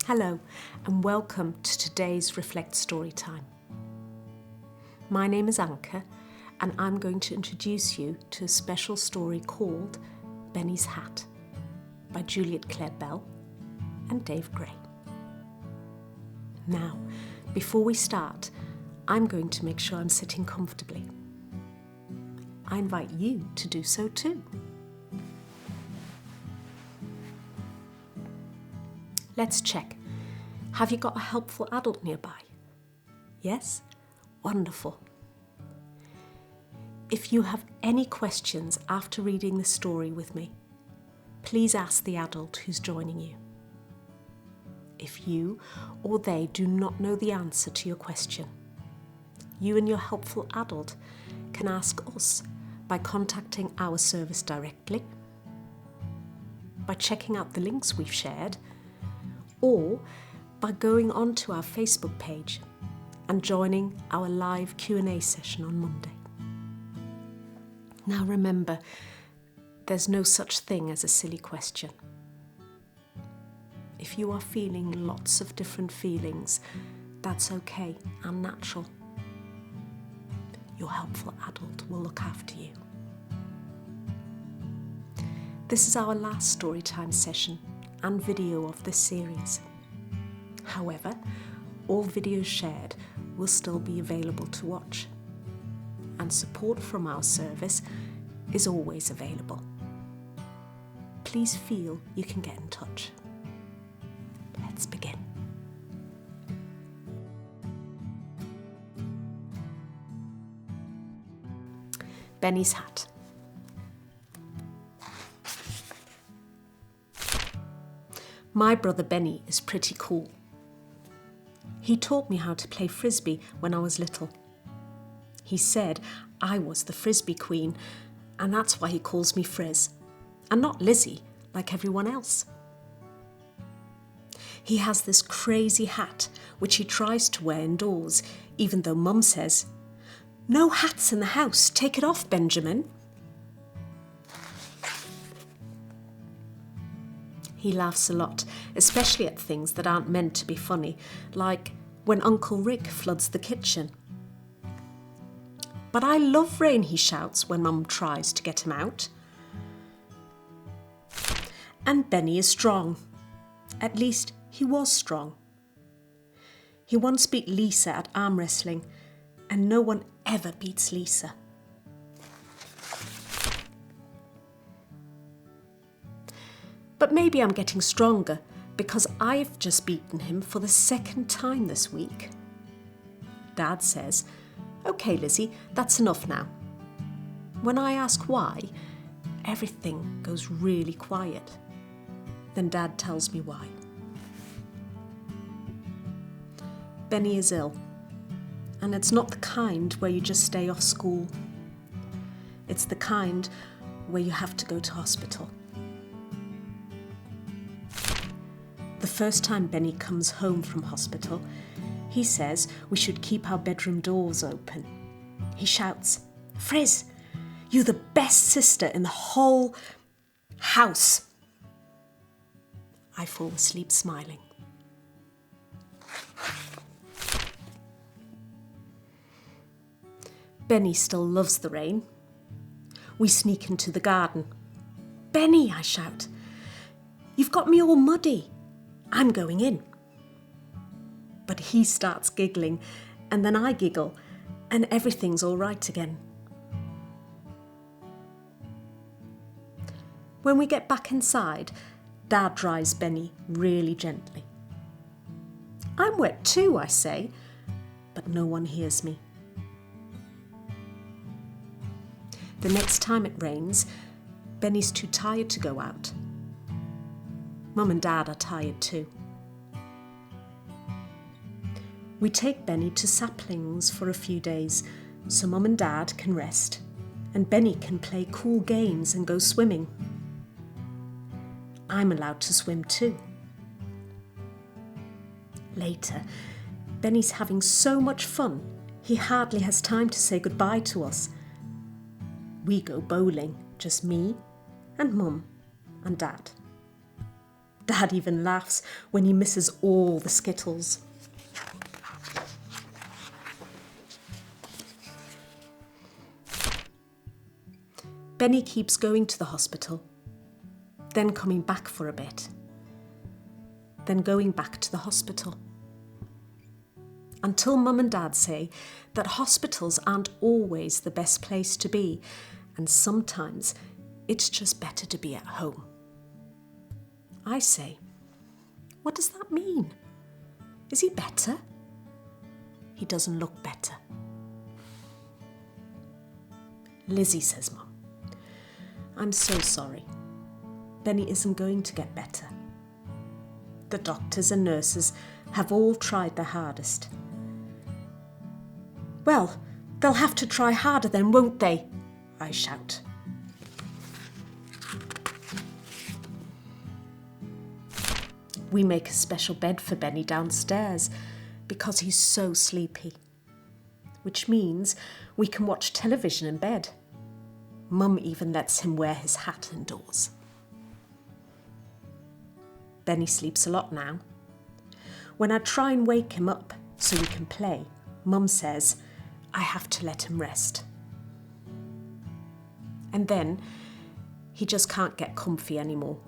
Hello and welcome to today's Reflect Story Time. My name is Anke and I'm going to introduce you to a special story called Benny's Hat by Juliet Clare Bell and Dave Gray. Now, before we start, I'm going to make sure I'm sitting comfortably. I invite you to do so too. Let's check. Have you got a helpful adult nearby? Yes? Wonderful. If you have any questions after reading the story with me, please ask the adult who's joining you. If you or they do not know the answer to your question, you and your helpful adult can ask us by contacting our service directly, by checking out the links we've shared, or by going onto our Facebook page and joining our live Q&A session on Monday. Now remember, there's no such thing as a silly question. If you are feeling lots of different feelings, that's okay and natural. Your helpful adult will look after you. This is our last storytime session and video of this series. However, all videos shared will still be available to watch, and support from our service is always available. Please feel you can get in touch. Let's begin. Benny's Hat. My brother Benny is pretty cool. He taught me how to play frisbee when I was little. He said I was the frisbee queen, and that's why he calls me Frizz, and not Lizzie like everyone else. He has this crazy hat which he tries to wear indoors, even though Mum says, "No hats in the house, take it off, Benjamin." He laughs a lot, especially at things that aren't meant to be funny, like when Uncle Rick floods the kitchen. "But I love rain," he shouts when Mum tries to get him out. And Benny is strong. At least he was strong. He once beat Lisa at arm wrestling, and no one ever beats Lisa. But maybe I'm getting stronger because I've just beaten him for the second time this week. Dad says, "Okay, Lizzie, that's enough now." When I ask why, everything goes really quiet. Then Dad tells me why. Benny is ill, and it's not the kind where you just stay off school. It's the kind where you have to go to hospital. The first time Benny comes home from hospital, he says we should keep our bedroom doors open. He shouts, "Frizz, you're the best sister in the whole house." I fall asleep smiling. Benny still loves the rain. We sneak into the garden. "Benny," I shout, "you've got me all muddy. I'm going in." But he starts giggling, and then I giggle, and everything's all right again. When we get back inside, Dad dries Benny really gently. "I'm wet too," I say, but no one hears me. The next time it rains, Benny's too tired to go out. Mum and Dad are tired too. We take Benny to Saplings for a few days so Mum and Dad can rest and Benny can play cool games and go swimming. I'm allowed to swim too. Later, Benny's having so much fun, he hardly has time to say goodbye to us. We go bowling, just me and Mum and Dad. Dad even laughs when he misses all the Skittles. Benny keeps going to the hospital, then coming back for a bit, then going back to the hospital. Until Mum and Dad say that hospitals aren't always the best place to be, and sometimes it's just better to be at home. I say, what does that mean? Is he better? He doesn't look better. Lizzie, says Mum, I'm so sorry. Benny isn't going to get better. The doctors and nurses have all tried their hardest. Well, they'll have to try harder then, won't they? I shout. We make a special bed for Benny downstairs because he's so sleepy, which means we can watch television in bed. Mum even lets him wear his hat indoors. Benny sleeps a lot now. When I try and wake him up so we can play, Mum says I have to let him rest. And then he just can't get comfy anymore.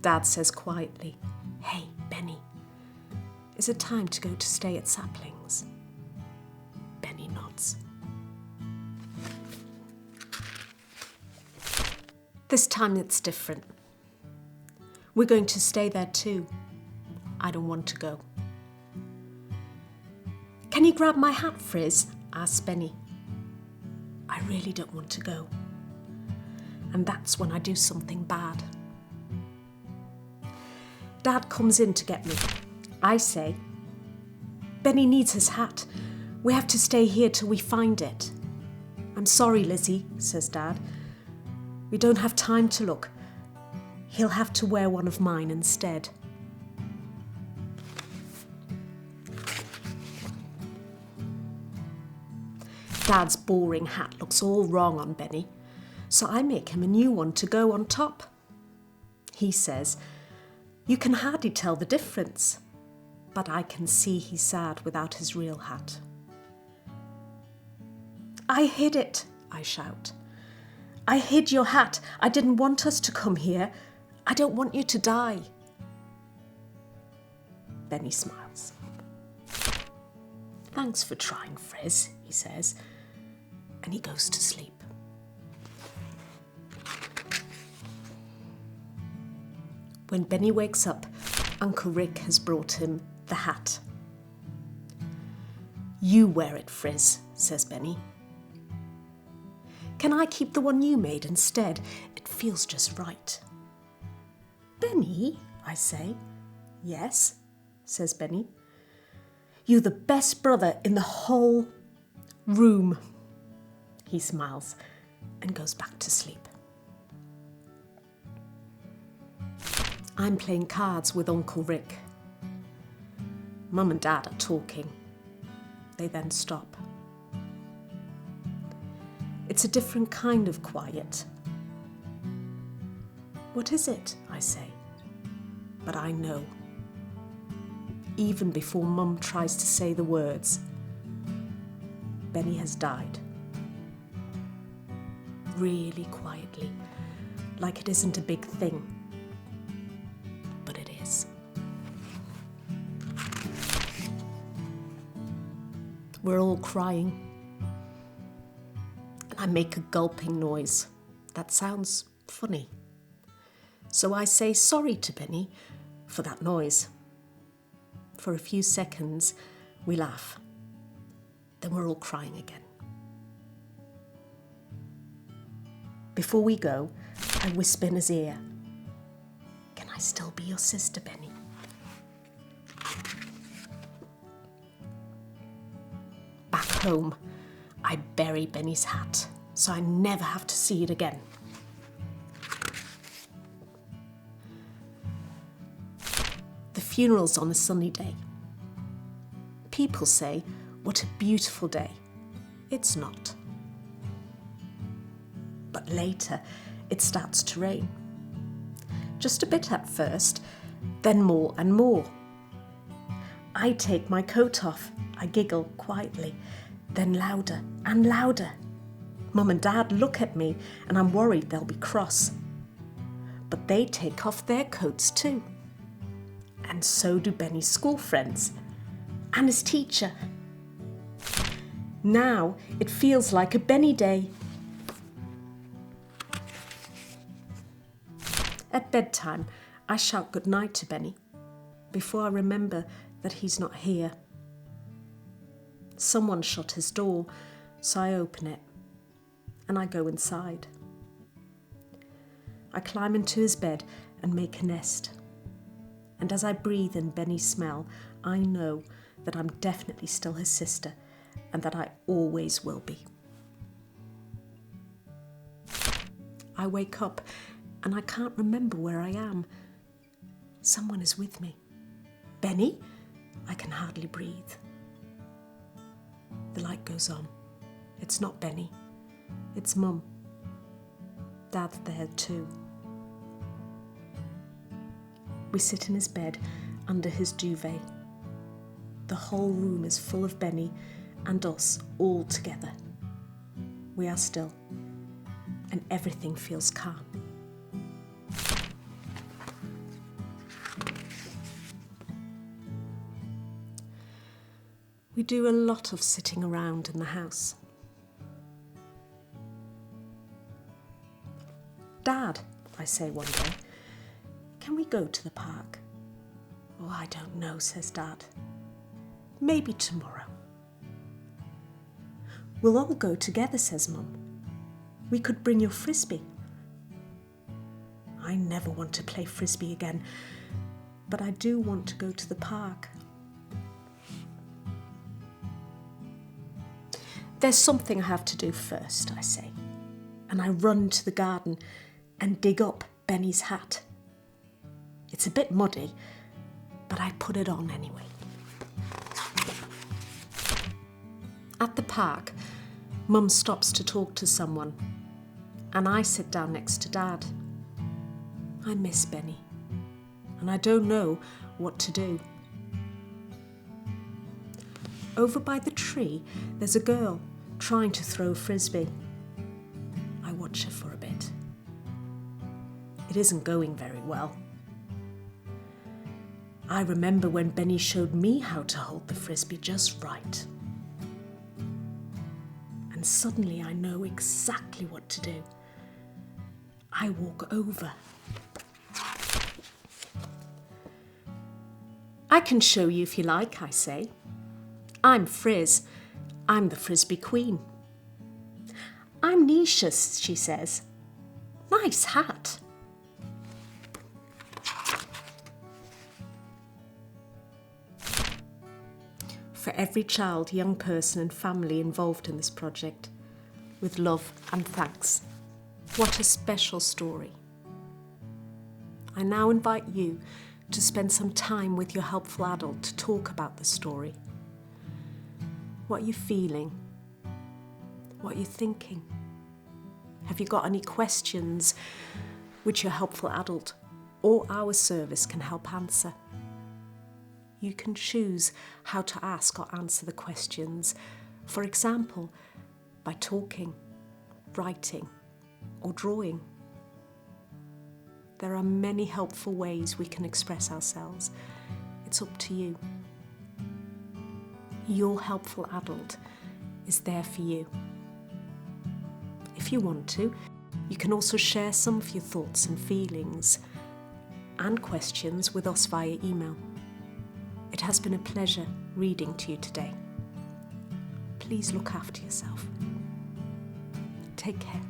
Dad says quietly, "Hey, Benny, is it time to go to stay at Saplings?" Benny nods. This time it's different. We're going to stay there too. I don't want to go. "Can you grab my hat, Frizz?" asks Benny. I really don't want to go. And that's when I do something bad. Dad comes in to get me. I say, "Benny needs his hat. We have to stay here till we find it." "I'm sorry, Lizzie," says Dad. "We don't have time to look. He'll have to wear one of mine instead." Dad's boring hat looks all wrong on Benny, so I make him a new one to go on top. He says, "You can hardly tell the difference," but I can see he's sad without his real hat. "I hid it," I shout. "I hid your hat. I didn't want us to come here. I don't want you to die." Benny smiles. "Thanks for trying, Frizz," he says, and he goes to sleep. When Benny wakes up, Uncle Rick has brought him the hat. "You wear it, Frizz," says Benny. "Can I keep the one you made instead? It feels just right." "Benny," I say. "Yes," says Benny. "You're the best brother in the whole room." He smiles and goes back to sleep. I'm playing cards with Uncle Rick. Mum and Dad are talking. They then stop. It's a different kind of quiet. "What is it?" I say. But I know. Even before Mum tries to say the words, Benny has died. Really quietly, like it isn't a big thing. But it is. We're all crying. And I make a gulping noise. That sounds funny. So I say sorry to Benny for that noise. For a few seconds, we laugh. Then we're all crying again. Before we go, I whisper in his ear, "Can I still be your sister, Benny?" Back home, I bury Benny's hat, so I never have to see it again. The funeral's on a sunny day. People say, "What a beautiful day." It's not. But later, it starts to rain. just a bit at first, then more and more. I take my coat off, I giggle quietly, then louder and louder. Mum and Dad look at me and I'm worried they'll be cross. But they take off their coats too. And so do Benny's school friends and his teacher. Now it feels like a Benny day. At bedtime, I shout goodnight to Benny before I remember that he's not here. Someone shut his door, so I open it and I go inside. I climb into his bed and make a nest. And as I breathe in Benny's smell, I know that I'm definitely still his sister and that I always will be. I wake up and I can't remember where I am. Someone is with me. Benny? I can hardly breathe. The light goes on. It's not Benny. It's Mum. Dad's there too. We sit in his bed under his duvet. The whole room is full of Benny and us all together. We are still, and everything feels calm. We do a lot of sitting around in the house. Dad, I say one day, can we go to the park? Oh, I don't know, says Dad. Maybe tomorrow. We'll all go together, says Mum. We could bring your frisbee. I never want to play frisbee again, but I do want to go to the park. There's something I have to do first, I say, and I run to the garden and dig up Benny's hat. It's a bit muddy, but I put it on anyway. At the park, Mum stops to talk to someone, and I sit down next to Dad. I miss Benny, and I don't know what to do. Over by the tree, there's a girl trying to throw a frisbee. I watch her for a bit. It isn't going very well. I remember when Benny showed me how to hold the frisbee just right. And suddenly I know exactly what to do. I walk over. I can show you if you like, I say. I'm Frizz. I'm the Frisbee Queen. I'm Nisha, she says. Nice hat. For every child, young person and family involved in this project, with love and thanks. What a special story. I now invite you to spend some time with your helpful adult to talk about the story. What are you feeling? What are you thinking? Have you got any questions which your helpful adult or our service can help answer? You can choose how to ask or answer the questions, for example, by talking, writing, or drawing. There are many helpful ways we can express ourselves. It's up to you. Your helpful adult is there for you. If you want to, you can also share some of your thoughts and feelings and questions with us via email. It has been a pleasure reading to you today. Please look after yourself. Take care.